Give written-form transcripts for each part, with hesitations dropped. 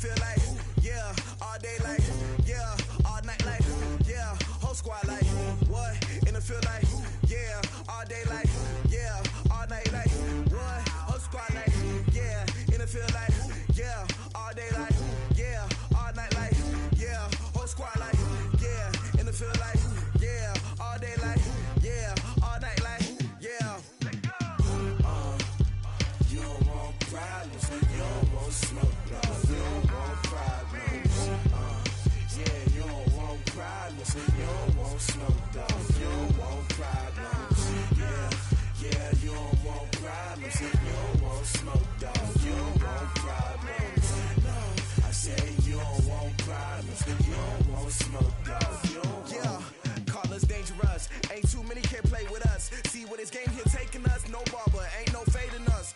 feel like, yeah, all day like, yeah, all night like, yeah, whole squad like, what? In the feel like, yeah, all day like, yeah, all night like, what? Whole squad like, yeah, in the feel like, yeah, all day like, yeah, all night like, yeah, whole squad like, yeah, in the feel like, yeah, all day like, yeah, all night like, yeah. You don't want problems, you don't want smoke, you don't want problems. Yeah, you don't want problems, you don't want smoke, you don't want problems. Yeah, you don't want problems, you don't want smoke, you don't want problems. No, I say you don't want problems, you don't want smoke, you don't want. Yeah, call us dangerous. Ain't too many can play with us. See what this game here taking us. No barber, ain't no fading us.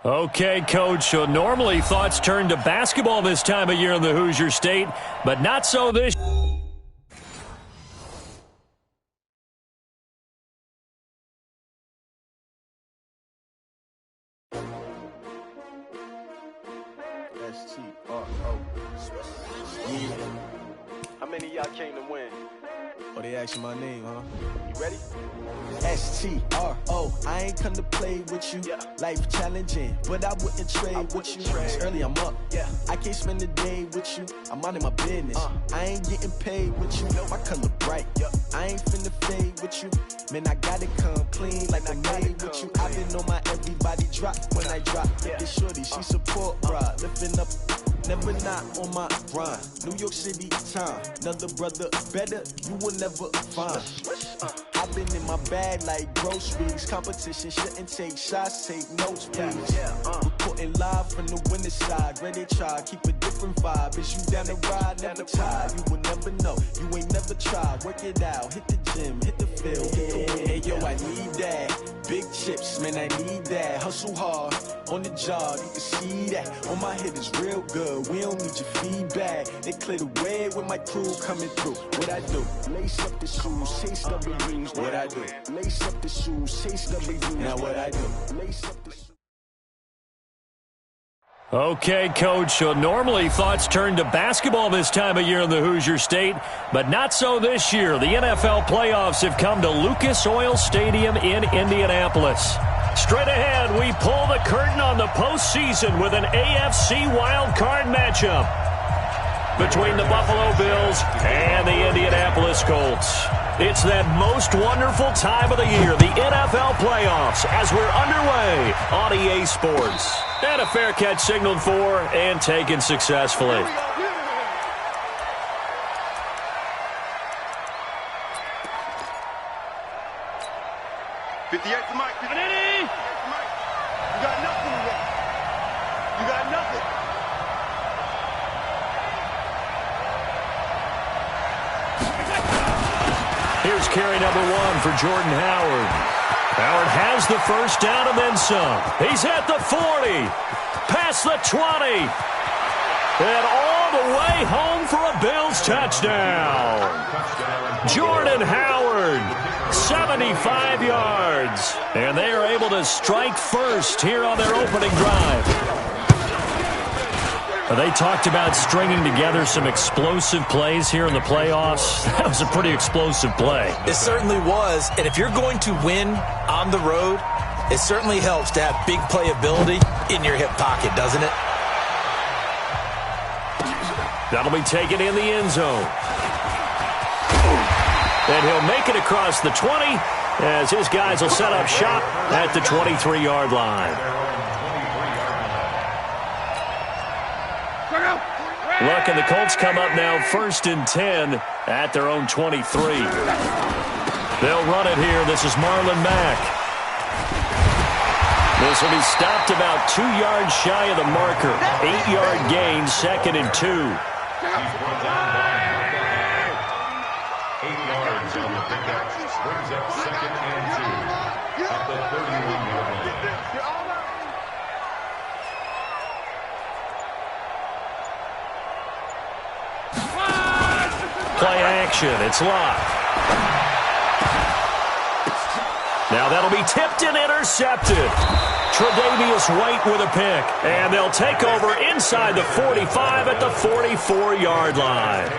Okay, Coach, so normally thoughts turn to basketball this time of year in the Hoosier State, but not so this S-T-R-O. How many of y'all came to win? Oh, they asking my name, huh? You ready? S-T-R-O. I ain't come to play with you. Yeah. Life challenging, but I wouldn't trade with you. It's early, I'm up. Yeah. I can't spend the day with you. I'm minding my business. I ain't getting paid with you. My color bright. Yeah. I ain't finna fade with you. Man, I gotta come clean like I'm made with you. I've been on my everybody drop when I drop. Yeah. This shorty, she support, bruh. Lifting up. Never not on my grind. New York City time. Another brother better, you will never find. I've been in my bag like groceries. Competition shouldn't take shots, take notes, please. Reporting live from the winning side. Ready to try, keep a different vibe. Is you down the ride, never tired. You will never know, you ain't never tried. Work it out, hit the gym, hit the field, hit the wind. Hey yo, I need that. Big chips, man, I need that. Hustle hard, on the job, you can see that. On my head is real good, we don't need your feedback. They clear the way with my crew coming through. What I do? Lace up the shoes, chase W's. What I do? Lace up the shoes, chase W's. Now what I do? Lace up the shoes. Okay, Coach, so normally thoughts turn to basketball this time of year in the Hoosier State, but not so this year. The NFL playoffs have come to Lucas Oil Stadium in Indianapolis. Straight ahead, we pull the curtain on the postseason with an AFC wildcard matchup between the Buffalo Bills and the Indianapolis Colts. It's that most wonderful time of the year, the NFL playoffs, as we're underway on EA Sports. And a fair catch signaled for and taken successfully. Here's carry number 1 for Jordan Howard. Howard has the first down and then some. He's at the 40, past the 20, and all the way home for a Bills touchdown. Jordan Howard, 75 yards, and they are able to strike first here on their opening drive. They talked about stringing together some explosive plays here in the playoffs. That was a pretty explosive play. It certainly was. And if you're going to win on the road, it certainly helps to have big playability in your hip pocket, doesn't it? That'll be taken in the end zone. And he'll make it across the 20 as his guys will set up shop at the 23-yard line. Look, and the Colts come up now 1st and 10 at their own 23. They'll run it here. This is Marlon Mack. This will be stopped about 2 yards shy of the marker. 8-yard gain, 2nd and 2. 8 yards on the pickup. Brings up 2nd and 2 at the 31-yard line. Play action. It's locked. Now that'll be tipped and intercepted. Tre'Davious White with a pick. And they'll take over inside the 45 at the 44-yard line.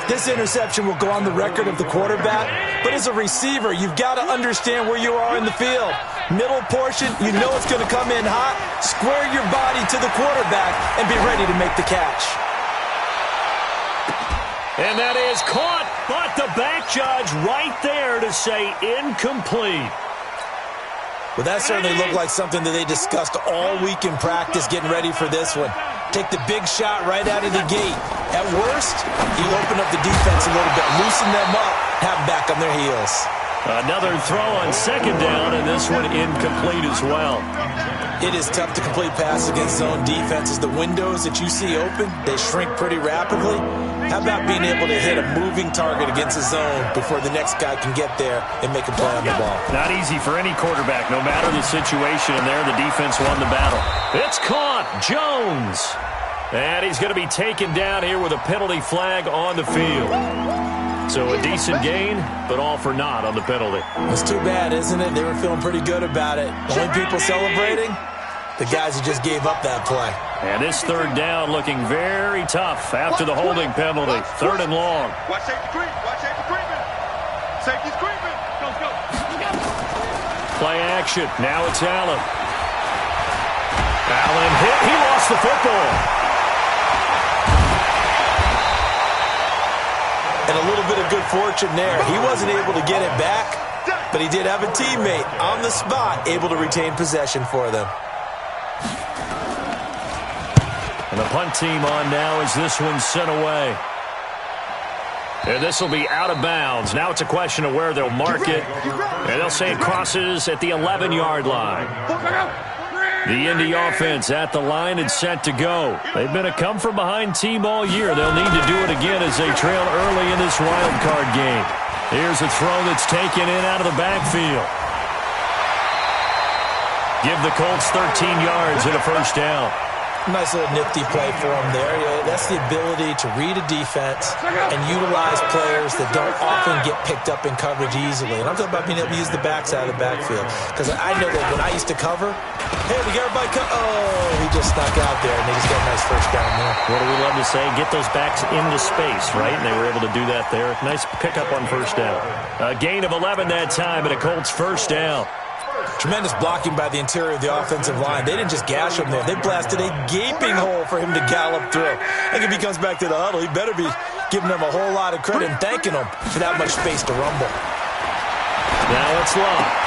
This interception will go on the record of the quarterback, but as a receiver, you've got to understand where you are in the field. Middle portion, you know it's going to come in hot. Square your body to the quarterback and be ready to make the catch. And that is caught, but the back judge right there to say incomplete. Well, that certainly looked like something that they discussed all week in practice getting ready for this one. Take the big shot right out of the gate. At worst, you open up the defense a little bit, loosen them up, have them back on their heels. Another throw on second down, and this one incomplete as well. It is tough to complete passes against zone defenses. The windows that you see open, they shrink pretty rapidly. How about being able to hit a moving target against a zone before the next guy can get there and make a play on the ball? Not easy for any quarterback, no matter the situation. And there, the defense won the battle. It's caught. Jones. And he's going to be taken down here with a penalty flag on the field. So a decent gain, but all for naught on the penalty. It's too bad, isn't it? They were feeling pretty good about it. The only people celebrating, the guys who just gave up that play. And this third down looking very tough after the holding penalty. Third and long. Watch safety creep. Watch safety creeping. Safety's creeping. Go. Play action. Now it's Allen. Allen hit. He lost the football. And a little bit of good fortune there. He wasn't able to get it back, but he did have a teammate on the spot able to retain possession for them. And the punt team on now as this one's sent away. And this will be out of bounds. Now it's a question of where they'll mark it. And they'll say it crosses at the 11-yard line. The Indy offense at the line and set to go. They've been a come-from-behind team all year. They'll need to do it again as they trail early in this wild card game. Here's a throw that's taken in out of the backfield. Give the Colts 13 yards and a first down. Nice little nifty play for him there. Yeah, that's the ability to read a defense and utilize players that don't often get picked up in coverage easily. And I'm talking about being able to use the backs out of the backfield. Because I know that when I used to cover, hey, we got everybody he just snuck out there, and they just got a nice first down there. What do we love to say? Get those backs into space, right? And they were able to do that there. Nice pickup on first down. A gain of 11 that time, and a Colts first down. Tremendous blocking by the interior of the offensive line. They didn't just gash him there. They blasted a gaping hole for him to gallop through. I think if he comes back to the huddle, he better be giving them a whole lot of credit and thanking them for that much space to rumble. Now it's locked.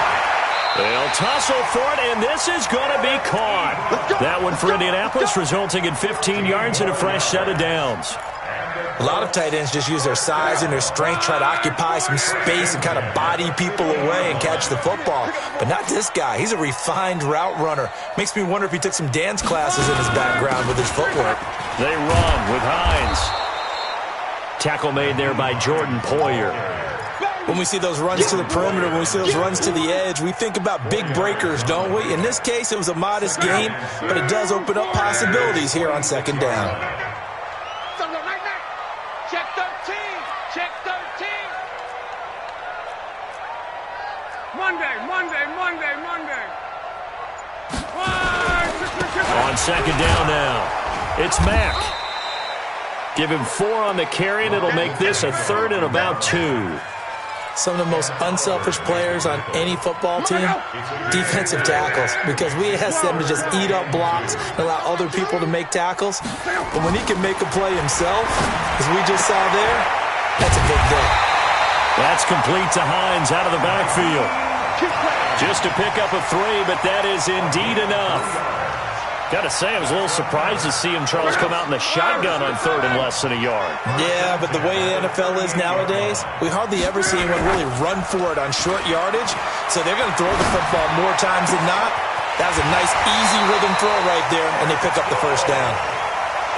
They'll tussle for it, and this is going to be caught. That one for Indianapolis, resulting in 15 yards and a fresh set of downs. A lot of tight ends just use their size and their strength, try to occupy some space and kind of body people away and catch the football. But not this guy. He's a refined route runner. Makes me wonder if he took some dance classes in his background with his footwork. They run with Hines. Tackle made there by Jordan Poyer. When we see those runs to the perimeter, when we see those runs to the edge, we think about big breakers, don't we? In this case, it was a modest gain, but it does open up possibilities here on second down. Check 13. Check 13. Monday. On second down now, it's Mack. Give him 4 on the carry, and it'll make this a third and about 2. Some of the most unselfish players on any football team, defensive tackles, because we ask them to just eat up blocks and allow other people to make tackles. But when he can make a play himself, as we just saw there, that's a big day. That's complete to Hines out of the backfield. Just to pick up a 3, but that is indeed enough. Got to say, I was a little surprised to see him, Charles, come out in the shotgun on third and less than a yard. Yeah, but the way the NFL is nowadays, we hardly ever see anyone really run for it on short yardage. So they're going to throw the football more times than not. That was a nice, easy rhythm throw right there, and they pick up the first down.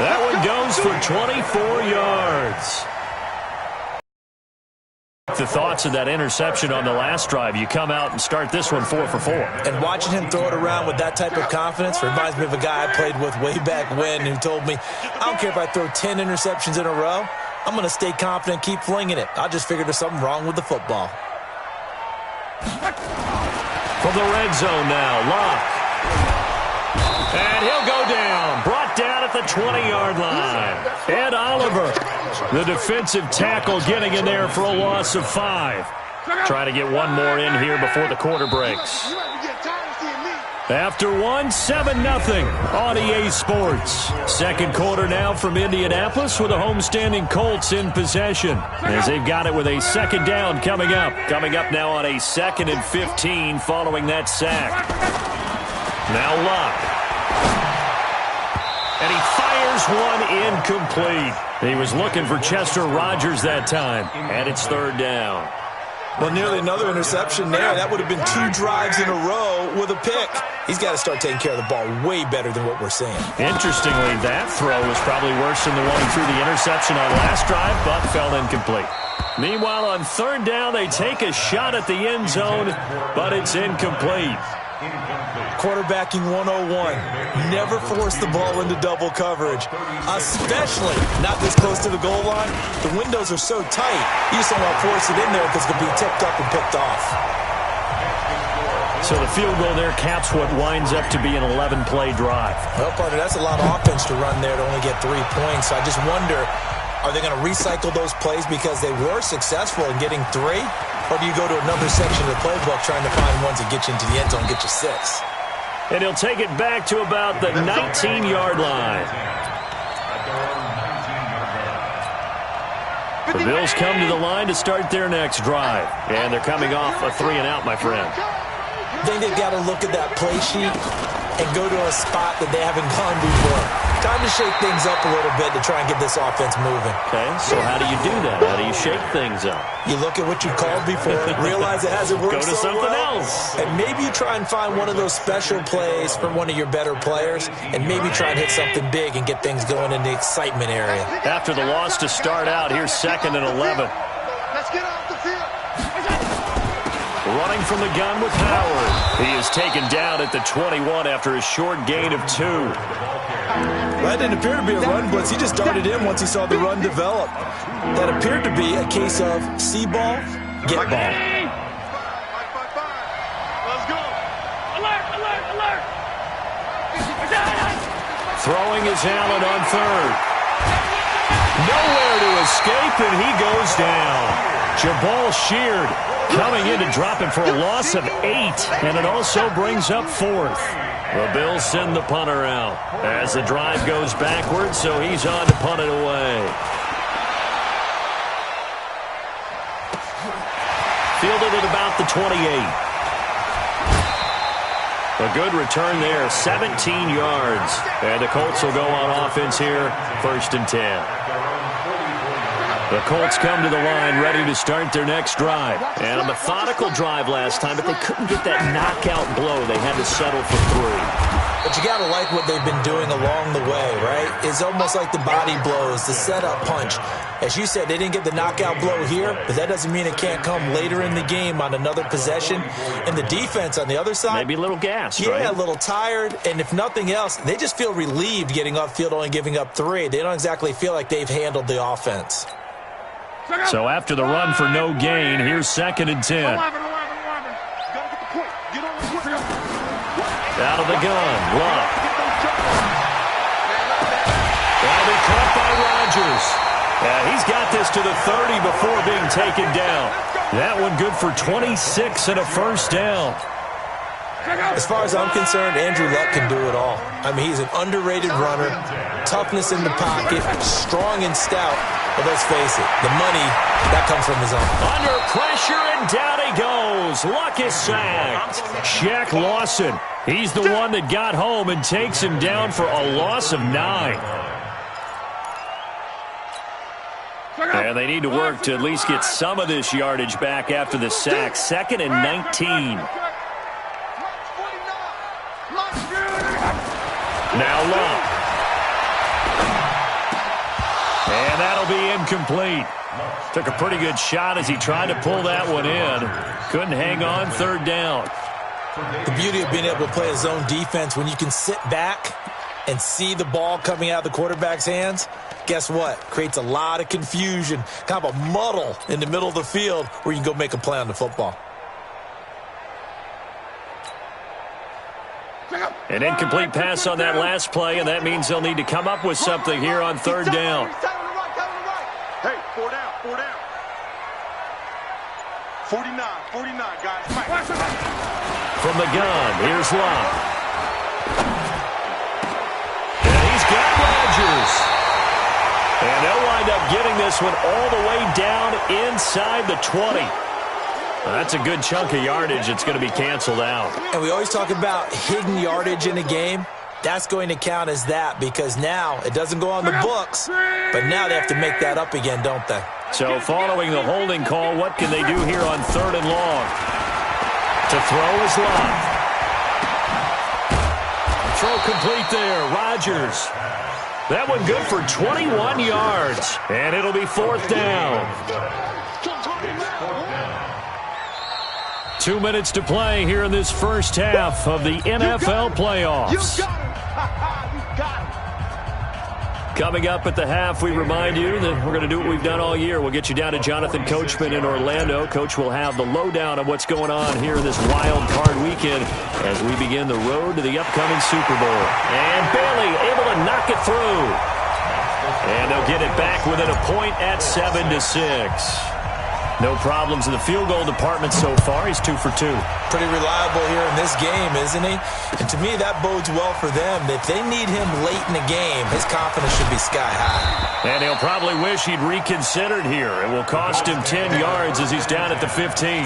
That one goes for 24 yards. The thoughts of that interception on the last drive. You come out and start this one 4 for 4. And watching him throw it around with that type of confidence reminds me of a guy I played with way back when who told me, I don't care if I throw 10 interceptions in a row. I'm going to stay confident, keep flinging it. I just figured there's something wrong with the football. From the red zone now, Locke. And he'll go down. Brought down at the 20-yard line. Ed Oliver, the defensive tackle, getting in there for a loss of 5. Trying to get one more in here before the quarter breaks. After 1, 7-0 on EA Sports. Second quarter now from Indianapolis with the homestanding Colts in possession as they've got it with a second down coming up. Coming up now on a 2nd and 15 following that sack. Now Locke. And he fires one incomplete. He was looking for Chester Rogers that time, and it's 3rd down. Well, nearly another interception there. That would have been 2 drives in a row with a pick. He's got to start taking care of the ball way better than what we're seeing. Interestingly, that throw was probably worse than the one he threw the interception on last drive, but fell incomplete. Meanwhile, on 3rd down, they take a shot at the end zone, but it's incomplete. Quarterbacking 101. Never force the ball into double coverage, especially not this close to the goal line. The windows are so tight, you just don't want to force it in there because it could be tipped up and picked off. So the field goal there caps what winds up to be an 11-play drive. Well, partner, that's a lot of offense to run there to only get 3 points. So I just wonder, are they going to recycle those plays because they were successful in getting 3? Or do you go to another section of the playbook trying to find ones that get you into the end zone and get you 6? And he'll take it back to about the 19-yard line. The Bills come to the line to start their next drive. And they're coming off a 3-and-out, my friend. I think they've got to look at that play sheet and go to a spot that they haven't gone before. Time to shake things up a little bit to try and get this offense moving. Okay, so how do you do that? How do you shake things up? You look at what you called before, realize it hasn't worked so well. Go to something else. And maybe you try and find one of those special plays from one of your better players, and maybe try and hit something big and get things going in the excitement area. After the loss to start out, here's 2nd and 11. Let's get off the field. Running from the gun with Howard. He is taken down at the 21 after a short gain of 2. That didn't appear to be a run blitz. He just darted in once he saw the run develop. That appeared to be a case of see ball, get ball. Let's go. Alert, alert, alert. Throwing is Allen on 3rd. Nowhere to escape, and he goes down. Jabal Sheard coming in to drop him for a loss of 8, and it also brings up 4th. The Bills send the punter out as the drive goes backwards, so he's on to punt it away. Fielded at about the 28. A good return there, 17 yards. And the Colts will go on offense here, 1st and 10. The Colts come to the line ready to start their next drive. And a methodical drive last time, but they couldn't get that knockout blow. They had to settle for 3. But you got to like what they've been doing along the way, right? It's almost like the body blows, the setup punch. As you said, they didn't get the knockout blow here, but that doesn't mean it can't come later in the game on another possession. And the defense on the other side, maybe a little gassed, right? Yeah, a little tired. And if nothing else, they just feel relieved getting upfield, only giving up 3. They don't exactly feel like they've handled the offense. So after the run for no gain, here's 2nd and 10. Out of the gun, Locke. That'll be caught by Rogers. He's got this to the 30 before being taken down. That one good for 26 and a 1st down. As far as I'm concerned, Andrew Luck can do it all. I mean, he's an underrated runner, toughness in the pocket, strong and stout. But let's face it, the money, that comes from his own. Under pressure, and down he goes. Luck is sacked. Shaq Lawson, he's the one that got home and takes him down for a loss of 9. And they need to work to at least get some of this yardage back after the sack. 2nd and 19. Now Locke. And that'll be incomplete. Took a pretty good shot as he tried to pull that one in. Couldn't hang on, 3rd down. The beauty of being able to play a zone defense, when you can sit back and see the ball coming out of the quarterback's hands, guess what? Creates a lot of confusion, kind of a muddle in the middle of the field where you can go make a play on the football. An incomplete pass on that last play, and that means they'll need to come up with something here on third down. Hey, 4 down, 4 down. 49, guys. From the gun, here's Love. And he's got Rodgers. And they'll wind up getting this one all the way down inside the 20. That's a good chunk of yardage. It's going to be canceled out. And we always talk about hidden yardage in a game. That's going to count as that because now it doesn't go on the books, but now they have to make that up again, don't they? So following the holding call, what can they do here on third and long? To throw is Love. Throw complete there. Rodgers. That one good for 21 yards. And it'll be fourth down. 2 minutes to play here in this first half of the NFL playoffs. Coming up at the half, we remind you that we're going to do what we've done all year. We'll get you down to Jonathan Coachman in Orlando. Coach will have the lowdown of what's going on here in this wild card weekend as we begin the road to the upcoming Super Bowl. And Bailey able to knock it through. And they'll get it back within a point at 7-6. No problems in the field goal department so far. He's 2 for 2. Pretty reliable here in this game, isn't he? And to me, that bodes well for them. If they need him late in the game, his confidence should be sky high. And he'll probably wish he'd reconsidered here. It will cost him 10 yards as he's down at the 15.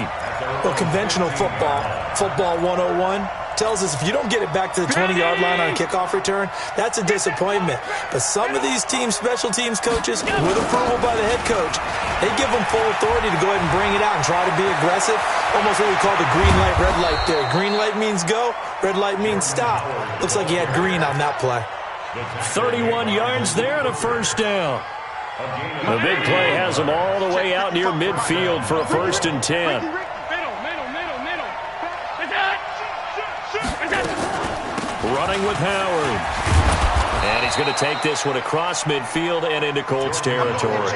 Well, conventional football 101, tells us if you don't get it back to the 20-yard line on a kickoff return, that's a disappointment. But some of these teams, special teams coaches, with approval by the head coach, they give them full authority to go ahead and bring it out and try to be aggressive. Almost what we call the green light, red light there. Green light means go, red light means stop. Looks like he had green on that play. 31 yards there and a first down. The big play has them all the way out near midfield for a 1st and 10. Running with Howard. And he's going to take this one across midfield and into Colts territory.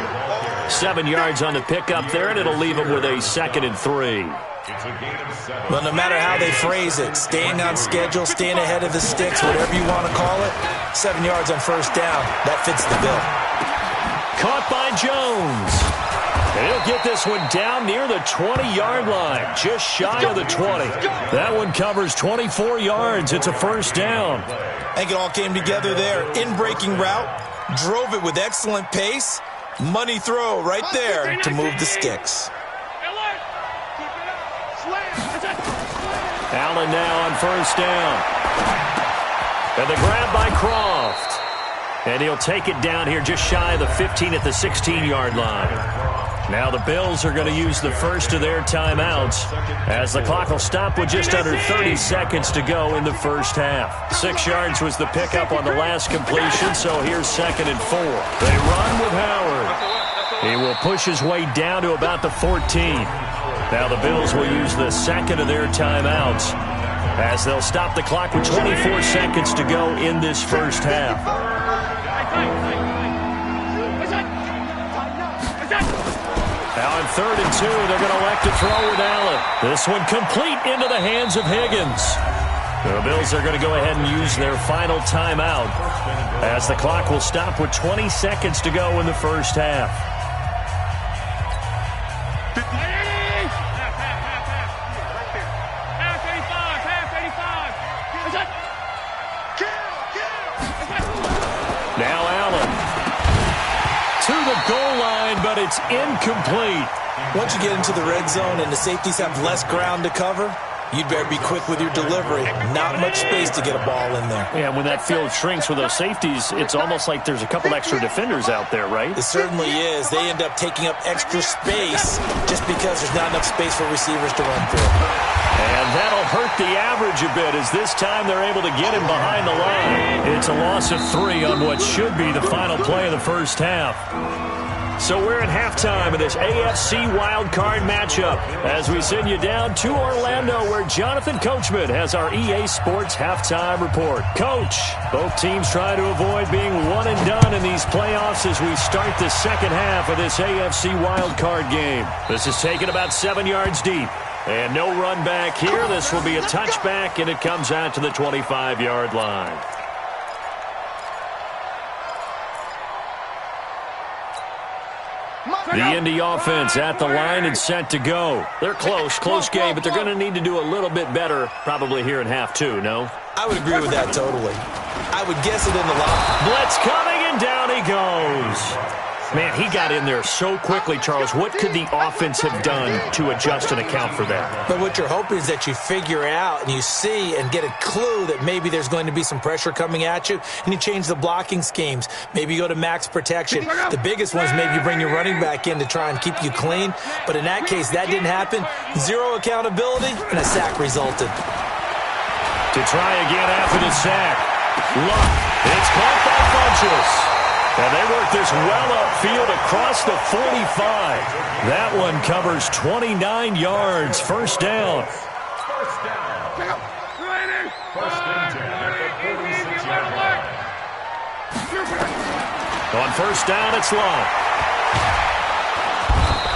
7 yards on the pickup there, and it'll leave him with a 2nd and 3. Well, no matter how they phrase it, staying on schedule, staying ahead of the sticks, whatever you want to call it, 7 yards on first down, that fits the bill. Caught by Jones. And he'll get this one down near the 20-yard line, just shy of the 20. That one covers 24 yards. It's a first down. I think it all came together there. In-breaking route, drove it with excellent pace. Money throw right there to move the sticks. Allen now on first down. And the grab by Croft. And he'll take it down here just shy of the 15 at the 16-yard line. Now the Bills are going to use the first of their timeouts as the clock will stop with just under 30 seconds to go in the first half. 6 yards was the pickup on the last completion, so here's 2nd and 4. They run with Howard. He will push his way down to about the 14. Now the Bills will use the second of their timeouts as they'll stop the clock with 24 seconds to go in this first half. Now on 3rd and 2, they're going to elect to throw with Allen. This one complete into the hands of Higgins. The Bills are going to go ahead and use their final timeout as the clock will stop with 20 seconds to go in the first half. Now Allen to the goal line, but it's incomplete. Once you get into the red zone and the safeties have less ground to cover, you'd better be quick with your delivery. Not much space to get a ball in there. Yeah, when that field shrinks with those safeties, it's almost like there's a couple extra defenders out there, right? It certainly is. They end up taking up extra space just because there's not enough space for receivers to run through. And that'll hurt the average a bit as this time they're able to get him behind the line. It's a loss of 3 on what should be the final play of the first half. So we're at halftime of this AFC wildcard matchup as we send you down to Orlando where Jonathan Coachman has our EA Sports halftime report. Coach, both teams try to avoid being one and done in these playoffs as we start the second half of this AFC wildcard game. This is taken about 7 yards deep. And no run back here. This will be a touchback, and it comes out to the 25-yard line. The Indy offense at the line and set to go. They're close game, but they're going to need to do a little bit better probably here in half two, no? I would agree with that totally. I would guess it in the lock. Blitz coming, and down he goes. Man, he got in there so quickly, Charles. What could the offense have done to adjust and account for that? But what you're hoping is that you figure out and you see and get a clue that maybe there's going to be some pressure coming at you, and you change the blocking schemes. Maybe you go to max protection. The biggest one is maybe you bring your running back in to try and keep you clean. But in that case, that didn't happen. Zero accountability, and a sack resulted. To try again after the sack. Luck. It's caught by Funchess. And they work this well upfield across the 45. That one covers 29 yards. First down. First and 10 at the 46-yard line. On first down, it's Luck.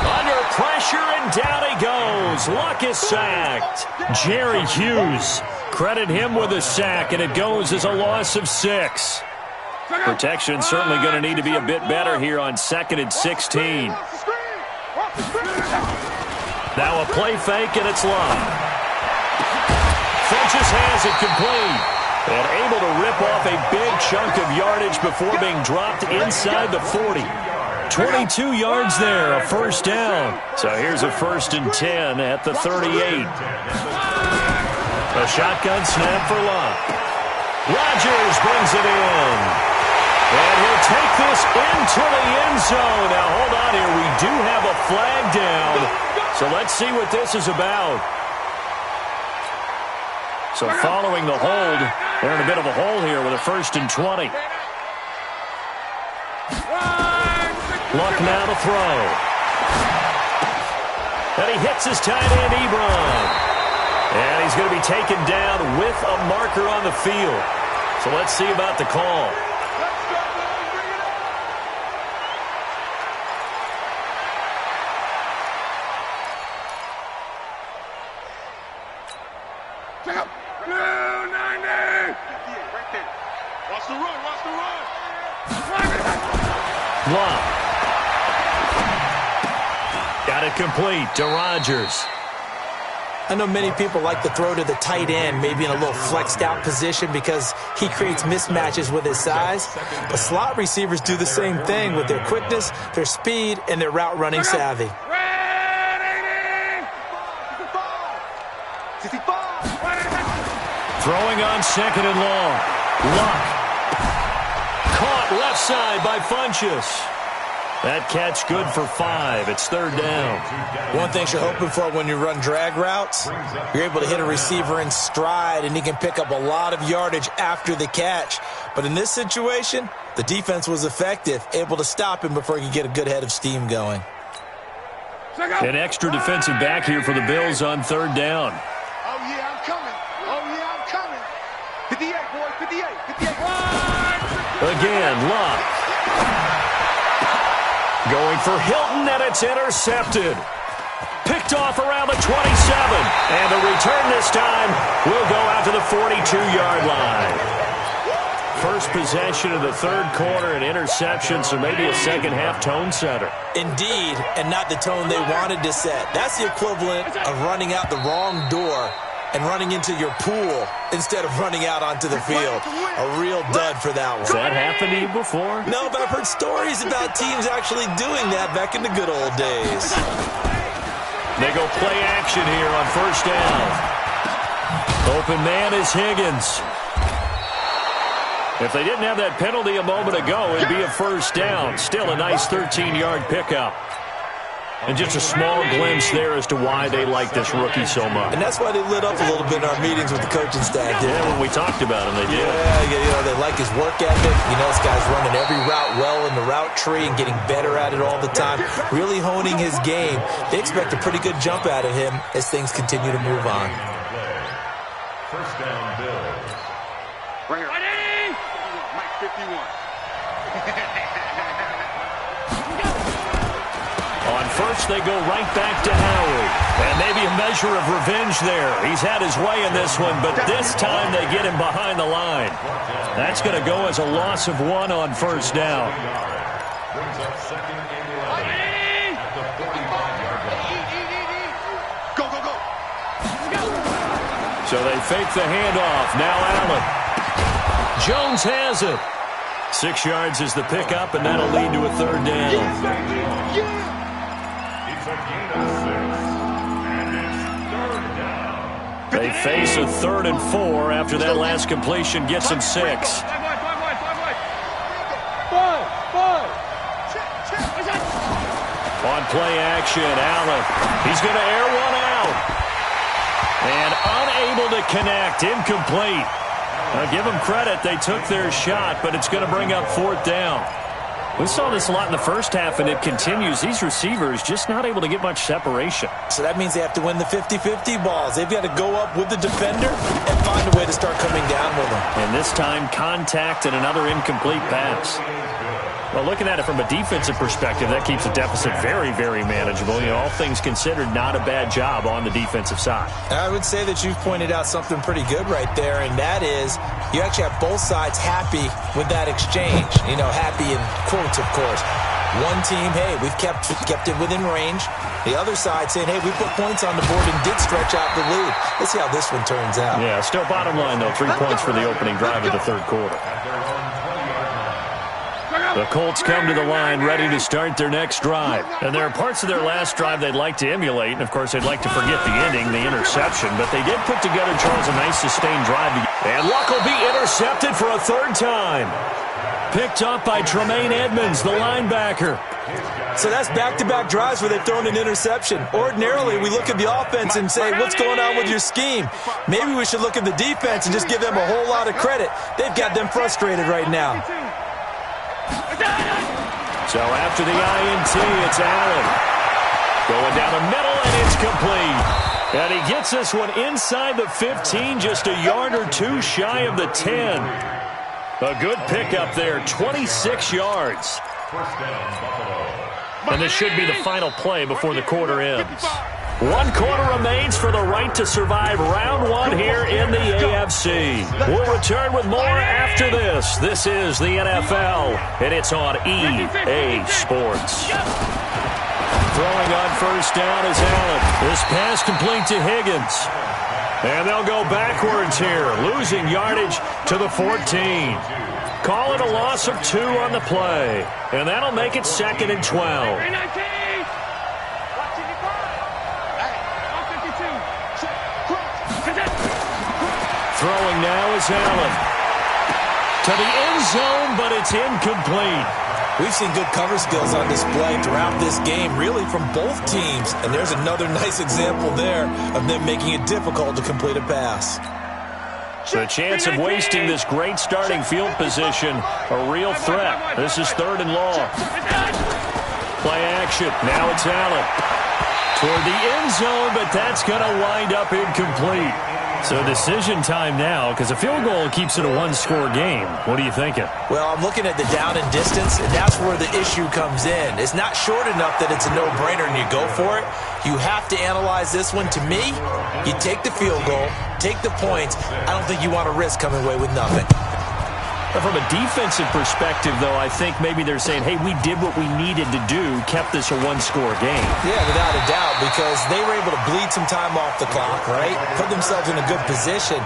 Under pressure, and down he goes. Luck is sacked. Jerry Hughes. Credit him with a sack, and it goes as a loss of 6. Protection certainly going to need to be a bit better here on 2nd and 16. Now a play fake, and it's Luck. Funchess has it complete. And able to rip off a big chunk of yardage before being dropped inside the 40. 22 yards there, a first down. So here's a 1st and 10 at the 38. A shotgun snap for Luck. Rodgers brings it in. And he'll take this into the end zone. Now, hold on here. We do have a flag down. So let's see what this is about. So following the hold, they're in a bit of a hole here with a 1st and 20. Luck now to throw. And he hits his tight end, Ebron. And he's going to be taken down with a marker on the field. So let's see about the call. Luck. Got it complete to Rodgers. I know many people like to throw to the tight end, maybe in a little flexed out position because he creates mismatches with his size. But slot receivers do the same thing with their quickness, their speed, and their route running savvy. Throwing on 2nd and long. Luck. Caught left side by Funchess. That catch good for 5. It's 3rd down. One thing you're hoping for when you run drag routes, you're able to hit a receiver in stride, and he can pick up a lot of yardage after the catch. But in this situation, the defense was effective, able to stop him before he could get a good head of steam going. An extra defensive back here for the Bills on 3rd down. Oh, yeah, I'm coming. Oh, yeah, I'm coming. 58, boys, 58. Again, Luck. Going for Hilton, and it's intercepted. Picked off around the 27. And the return this time will go out to the 42-yard line. First possession of the 3rd quarter, an interception, so maybe a second-half tone setter. Indeed, and not the tone they wanted to set. That's the equivalent of running out the wrong door and running into your pool instead of running out onto the field. A real dud for that one. Has that happened to you before? No, but I've heard stories about teams actually doing that back in the good old days. They go play action here on 1st down. Open man is Higgins. If they didn't have that penalty a moment ago, it'd be a 1st down. Still a nice 13-yard pickup. And just a small glimpse there as to why they like this rookie so much. And that's why they lit up a little bit in our meetings with the coaching staff. Yeah, when we talked about him, they did. Yeah, they like his work ethic. You know, this guy's running every route well in the route tree and getting better at it all the time, really honing his game. They expect a pretty good jump out of him as things continue to move on. First down, Bills. Right here. Mike 51. On 1st catch, they go right back to Howard. And maybe a measure of revenge there. He's had his way in this one, but this time they get him behind the line. That's going to go as a loss of 1 on first down. Brings up second and 11 at the 45-yard line. Go, go, go. So they fake the handoff. Now Allen. Jones has it. 6 yards is the pickup, and that'll lead to a third down. It's a gain of 6, and it's third down. They face a 3rd and 4 after that last completion gets them 6. On play action, Allen. He's going to air one out. And unable to connect. Incomplete. Now, give them credit. They took their shot, but it's going to bring up 4th down. We saw this a lot in the first half, and it continues. These receivers just not able to get much separation. So that means they have to win the 50-50 balls. They've got to go up with the defender and find a way to start coming down with them. And this time, contact and another incomplete pass. Well, looking at it from a defensive perspective, that keeps the deficit very, very manageable. You know, all things considered, not a bad job on the defensive side. I would say that you've pointed out something pretty good right there, and that is you actually have both sides happy with that exchange. You know, happy in quotes, of course. One team, hey, we've kept it within range. The other side saying, hey, we put points on the board and did stretch out the lead. Let's see how this one turns out. Yeah, still bottom line, though, 3 points for the opening drive of the third quarter. The Colts come to the line ready to start their next drive. And there are parts of their last drive they'd like to emulate. And, of course, they'd like to forget the ending, the interception. But they did put together, Charles, a nice sustained drive. And Luck will be intercepted for a 3rd time. Picked up by Tremaine Edmonds, the linebacker. So that's back-to-back drives where they've thrown an interception. Ordinarily, we look at the offense and say, what's going on with your scheme? Maybe we should look at the defense and just give them a whole lot of credit. They've got them frustrated right now. So after the INT, it's Allen. Going down the middle, and it's complete. And he gets this one inside the 15, just a yard or 2 shy of the 10. A good pickup there, 26 yards. And this should be the final play before the quarter ends. 1 quarter remains for the right to survive round 1 here in the AFC. We'll return with more after this. This is the NFL, and it's on EA Sports. Throwing on first down is Allen. This pass complete to Higgins. And they'll go backwards here, losing yardage to the 14. Call it a loss of 2 on the play. And that'll make it 2nd and 12. Throwing now is Allen. To the end zone, but it's incomplete. We've seen good cover skills on display throughout this game, really from both teams. And there's another nice example there of them making it difficult to complete a pass. The chance of wasting this great starting field position, a real threat. This is 3rd and long. Play action. Now it's Allen. Toward the end zone, but that's going to wind up incomplete. So decision time now, because a field goal keeps it a 1-score game. What are you thinking? Well, I'm looking at the down and distance, and that's where the issue comes in. It's not short enough that it's a no-brainer and you go for it. You have to analyze this one. To me, you take the field goal, take the points. I don't think you want to risk coming away with nothing. From a defensive perspective, though, I think maybe they're saying, hey, we did what we needed to do, kept this a 1-score game. Yeah, without a doubt, because they were able to bleed some time off the clock, right? Put themselves in a good position,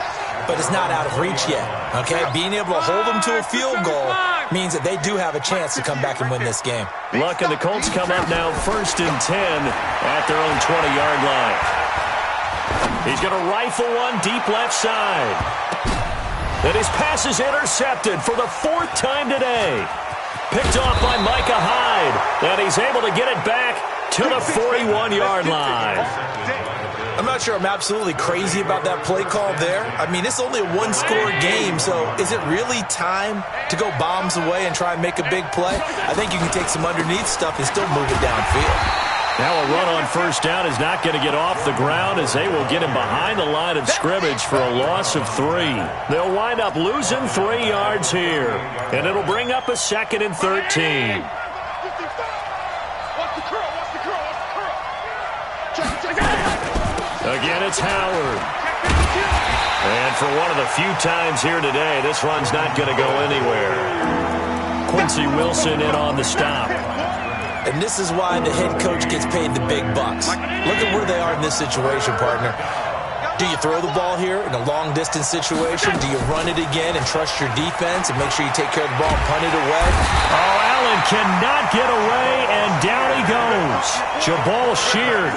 but it's not out of reach yet, okay? Being able to hold them to a field goal means that they do have a chance to come back and win this game. Luck and the Colts come up now 1st and 10 at their own 20-yard line. He's going to rifle one deep left side. And his pass is intercepted for the 4th time today. Picked off by Micah Hyde. And he's able to get it back to the 41-yard line. I'm not sure I'm absolutely crazy about that play call there. I mean, it's only a 1-score game, so is it really time to go bombs away and try and make a big play? I think you can take some underneath stuff and still move it downfield. Now a run on first down is not going to get off the ground as they will get him behind the line of scrimmage for a loss of 3. They'll wind up losing 3 yards here, and it'll bring up a 2nd and 13. Again, it's Howard. And for one of the few times here today, this run's not going to go anywhere. Quincy Wilson in on the stop. And this is why the head coach gets paid the big bucks. Look at where they are in this situation, partner. Do you throw the ball here in a long-distance situation? Do you run it again and trust your defense and make sure you take care of the ball and punt it away? Oh, Allen cannot get away, and down he goes. Jabal Sheard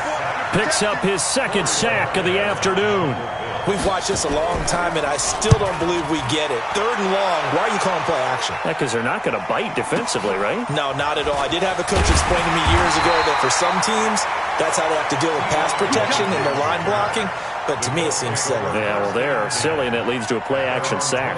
picks up his second sack of the afternoon. We've watched this a long time, and I still don't believe we get it. 3rd and long. Why are you calling play action? Yeah, because they're not going to bite defensively, right? No, not at all. I did have a coach explain to me years ago that for some teams, that's how they have to deal with pass protection and their line blocking. But to me, it seems silly. Yeah, well, they're silly, and it leads to a play action sack.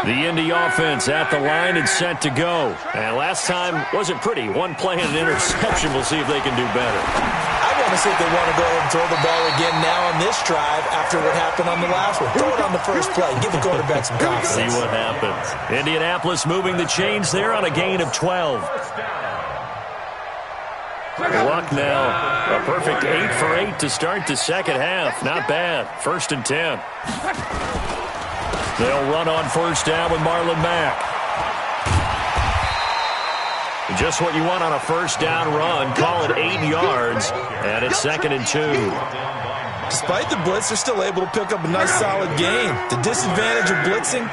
The Indy offense at the line and set to go. And last time wasn't pretty. One play and an interception. We'll see if they can do better. I want to see if they want to go ahead and throw the ball again now on this drive after what happened on the last one. Throw it on the first play. Give the quarterback some confidence. See what happens. Indianapolis moving the chains there on a gain of 12. Luck now. A perfect 8 for 8 to start the second half. Not bad. 1st and 10. They'll run on first down with Marlon Mack. Just what you want on a first down run. Call it 8 yards, and it's 2nd and 2. Despite the blitz, they're still able to pick up a nice solid gain. The disadvantage of blitzing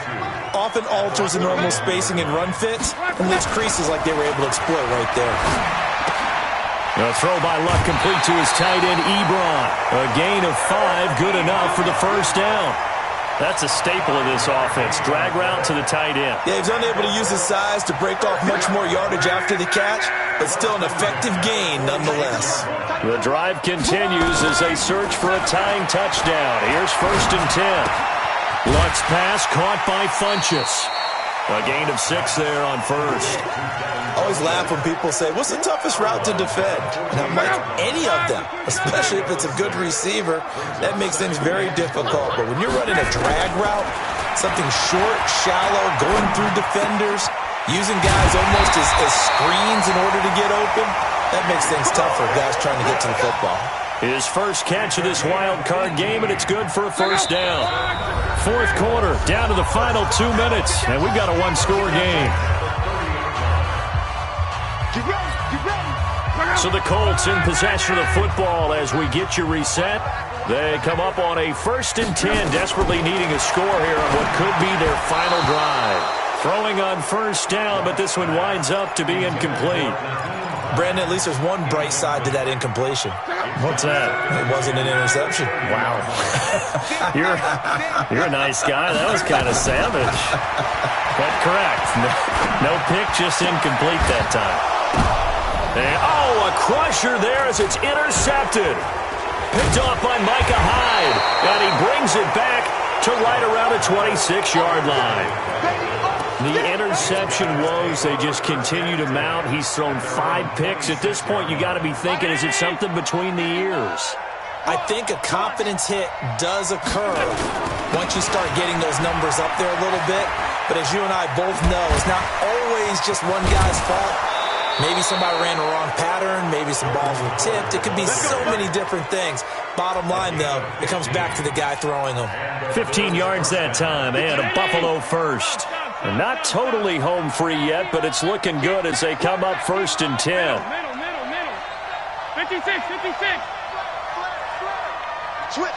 often alters the normal spacing and run fits and leaves creases like they were able to exploit right there. A throw by Luck complete to his tight end, Ebron. A gain of 5, good enough for the first down. That's a staple of this offense. Drag route to the tight end. Yeah, he's unable to use his size to break off much more yardage after the catch, but still an effective gain nonetheless. The drive continues as they search for a tying touchdown. Here's 1st and 10. Luck's pass caught by Funchess. A gain of 6 there on first. I always laugh when people say, what's the toughest route to defend? And I'm like, any of them, especially if it's a good receiver. That makes things very difficult. But when you're running a drag route, something short, shallow, going through defenders, using guys almost as screens in order to get open, that makes things tough for guys trying to get to the football. His first catch of this wild card game, and it's good for a first down. 4th quarter, down to the final 2 minutes, and we've got a 1-score game. So the Colts in possession of the football as we get you reset. They come up on a 1st and 10, desperately needing a score here on what could be their final drive. Throwing on first down, but this one winds up to be incomplete. Brandon, at least there's one bright side to that incompletion. What's that? It wasn't an interception. Wow. You're a nice guy. That was kind of savage. But correct. No pick, just incomplete that time. And, a crusher there as it's intercepted. Picked off by Micah Hyde. And he brings it back to right around the 26-yard line. The interception woes, they just continue to mount. He's thrown 5 picks. At this point, you got to be thinking, is it something between the ears? I think a confidence hit does occur once you start getting those numbers up there a little bit. But as you and I both know, it's not always just one guy's fault. Maybe somebody ran the wrong pattern. Maybe some balls were tipped. It could be so many different things. Bottom line, though, it comes back to the guy throwing them. 15 yards that time, and a Buffalo first. And not totally home free yet, but it's looking good as they come up 1st and 10. Middle. 56. Switch.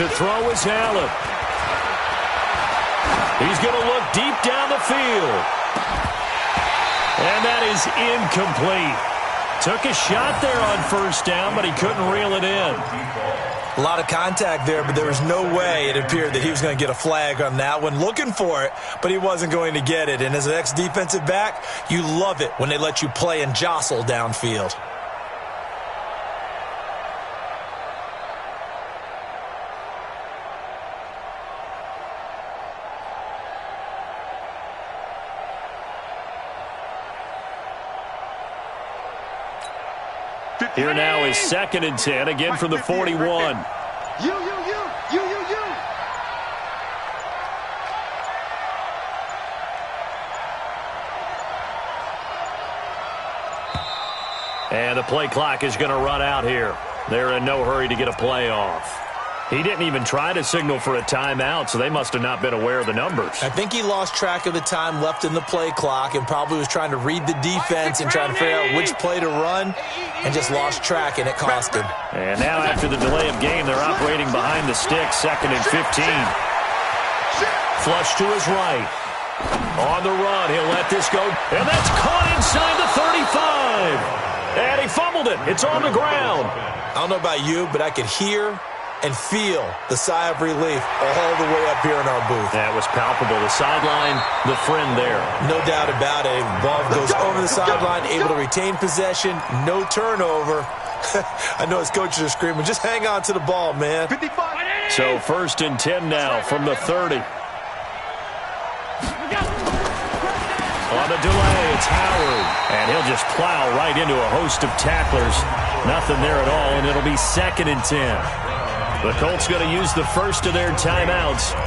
To throw is Allen. He's going to look deep down the field. And that is incomplete. Took a shot there on first down, but he couldn't reel it in. A lot of contact there, but there was no way it appeared that he was going to get a flag on that one. Looking for it, but he wasn't going to get it. And as an ex-defensive back, you love it when they let you play and jostle downfield. Here now is 2nd and 10, again from the 41. You. And the play clock is going to run out here. They're in no hurry to get a play off. He didn't even try to signal for a timeout, so they must have not been aware of the numbers. I think he lost track of the time left in the play clock and probably was trying to read the defense and trying to figure out which play to run and just lost track, and it cost him. And now after the delay of game, they're operating behind the stick, 2nd and 15. Flush to his right. On the run, he'll let this go. And that's caught inside the 35. And he fumbled it. It's on the ground. I don't know about you, but I could hear and feel the sigh of relief all the way up here in our booth. That was palpable. The sideline, the friend there. No doubt about it. Ball goes over the sideline, able to retain possession, no turnover. I know his coaches are screaming, just hang on to the ball, man. So 1st and 10 now from the 30. On the delay, it's Howard. And he'll just plow right into a host of tacklers. Nothing there at all, and it'll be 2nd and 10. The Colts going to use the first of their timeouts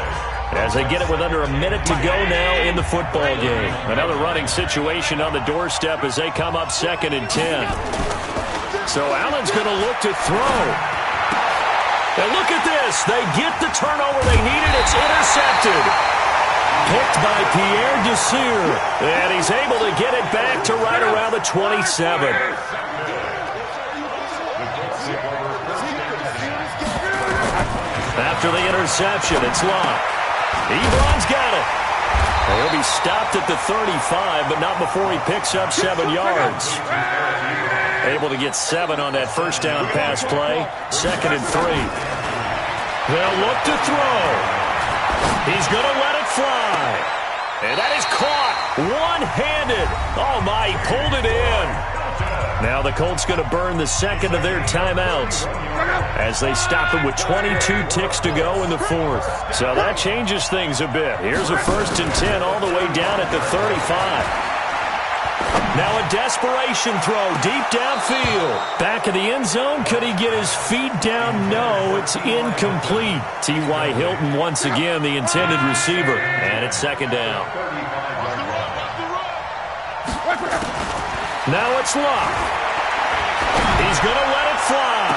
as they get it with under a minute to go now in the football game. Another running situation on the doorstep as they come up 2nd and 10. So Allen's going to look to throw. And look at this. They get the turnover they needed. It's intercepted. Picked by Pierre Desir. And he's able to get it back to right around the 27. After the interception, it's Locke. Ebron's got it. And he'll be stopped at the 35, but not before he picks up 7 yards. Able to get 7 on that first down pass play. 2nd and 3. They'll look to throw. He's going to let it fly. And that is caught one-handed. Oh, my, he pulled it in. Now the Colts going to burn the second of their timeouts as they stop it with 22 ticks to go in the 4th. So that changes things a bit. Here's a 1st and 10 all the way down at the 35. Now a desperation throw deep downfield. Back of the end zone. Could he get his feet down? No, it's incomplete. T.Y. Hilton once again the intended receiver. And it's 2nd down. Now it's Locke. He's going to let it fly.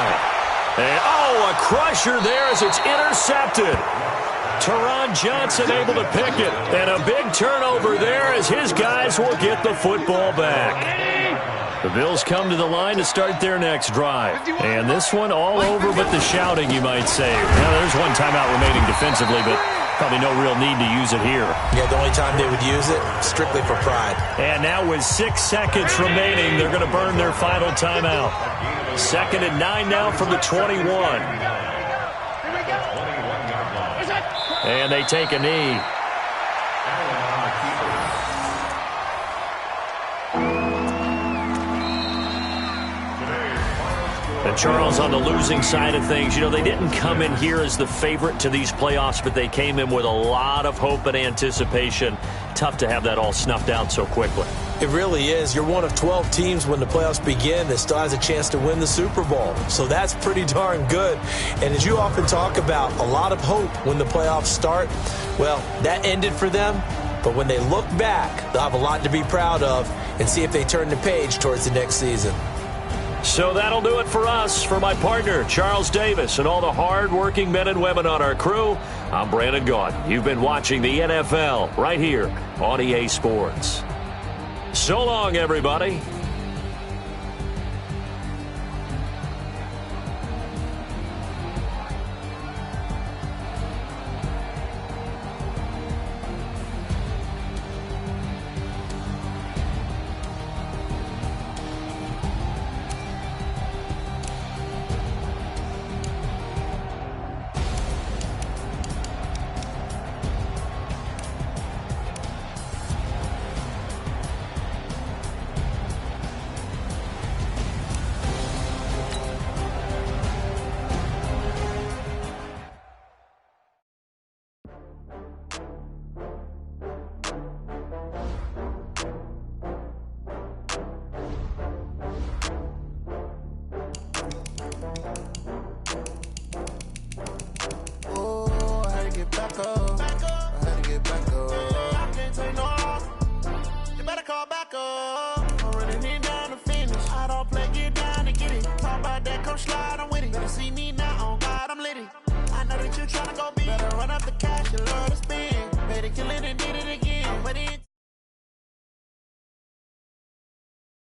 And, oh, a crusher there as it's intercepted. Teron Johnson able to pick it. And a big turnover there as his guys will get the football back. The Bills come to the line to start their next drive. And this one all over but the shouting, you might say. Now, there's one timeout remaining defensively, but probably no real need to use it here. Yeah, the only time they would use it, strictly for pride. And now with 6 seconds remaining, they're going to burn their final timeout. 2nd and 9 now from the 21. And they take a knee. And Charles, on the losing side of things, you know, they didn't come in here as the favorite to these playoffs, but they came in with a lot of hope and anticipation. Tough to have that all snuffed out so quickly. It really is. You're one of 12 teams when the playoffs begin that still has a chance to win the Super Bowl. So that's pretty darn good. And as you often talk about, a lot of hope when the playoffs start. Well, that ended for them. But when they look back, they'll have a lot to be proud of and see if they turn the page towards the next season. So that'll do it for us. For my partner, Charles Davis, and all the hard-working men and women on our crew, I'm Brandon Gaudin. You've been watching the NFL right here on EA Sports. So long, everybody. gon' slide, I'm with it. Better see me now, on God, I'm litty. I know that you tryna go big. Better run up the cash, you love to spend.